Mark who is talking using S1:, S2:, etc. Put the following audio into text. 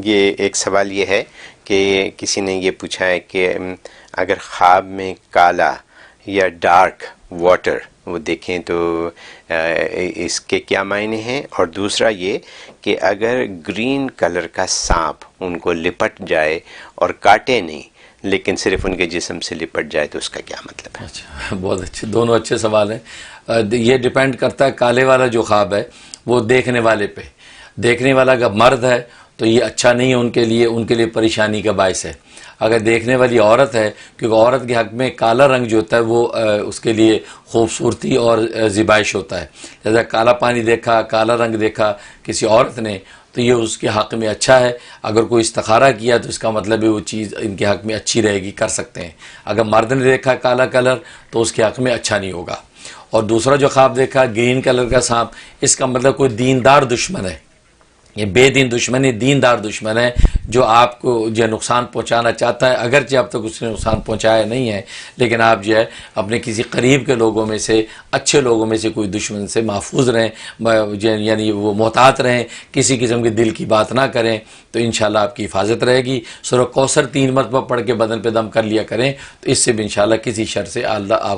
S1: یہ ایک سوال یہ ہے کہ کسی نے یہ پوچھا ہے کہ اگر خواب میں کالا یا ڈارک واٹر وہ دیکھیں تو اس کے کیا معنی ہیں، اور دوسرا یہ کہ اگر گرین کلر کا سانپ ان کو لپٹ جائے اور کاٹے نہیں لیکن صرف ان کے جسم سے لپٹ جائے تو اس کا کیا مطلب ہے؟
S2: اچھا، بہت اچھے، دونوں اچھے سوال ہیں۔ یہ ڈیپینڈ کرتا ہے کالے والا جو خواب ہے وہ دیکھنے والے پہ، دیکھنے والا اگر مرد ہے تو یہ اچھا نہیں ہے ان کے لیے پریشانی کا باعث ہے۔ اگر دیکھنے والی عورت ہے، کیونکہ عورت کے حق میں کالا رنگ جو ہوتا ہے وہ اس کے لیے خوبصورتی اور زیبائش ہوتا ہے، جیسا کالا پانی دیکھا، کالا رنگ دیکھا کسی عورت نے تو یہ اس کے حق میں اچھا ہے۔ اگر کوئی استخارہ کیا تو اس کا مطلب ہے وہ چیز ان کے حق میں اچھی رہے گی، کر سکتے ہیں۔ اگر مرد نے دیکھا کالا کلر تو اس کے حق میں اچھا نہیں ہوگا۔ اور دوسرا جو خواب دیکھا گرین کلر کا سانپ، اس کا مطلب کوئی دیندار دشمن ہے، یہ بے دین دشمن ہے، دیندار دشمن ہے جو آپ کو جو نقصان پہنچانا چاہتا ہے، اگرچہ اب تک اس نے نقصان پہنچایا نہیں ہے، لیکن آپ جو ہے اپنے کسی قریب کے لوگوں میں سے، اچھے لوگوں میں سے کوئی دشمن سے محفوظ رہیں، یعنی وہ محتاط رہیں، کسی قسم کے دل کی بات نہ کریں، تو انشاءاللہ آپ کی حفاظت رہے گی۔ سورہ کوثر 3 مرتبہ پڑھ کے بدن پہ دم کر لیا کریں تو اس سے بھی انشاءاللہ کسی شر سے اللہ آپ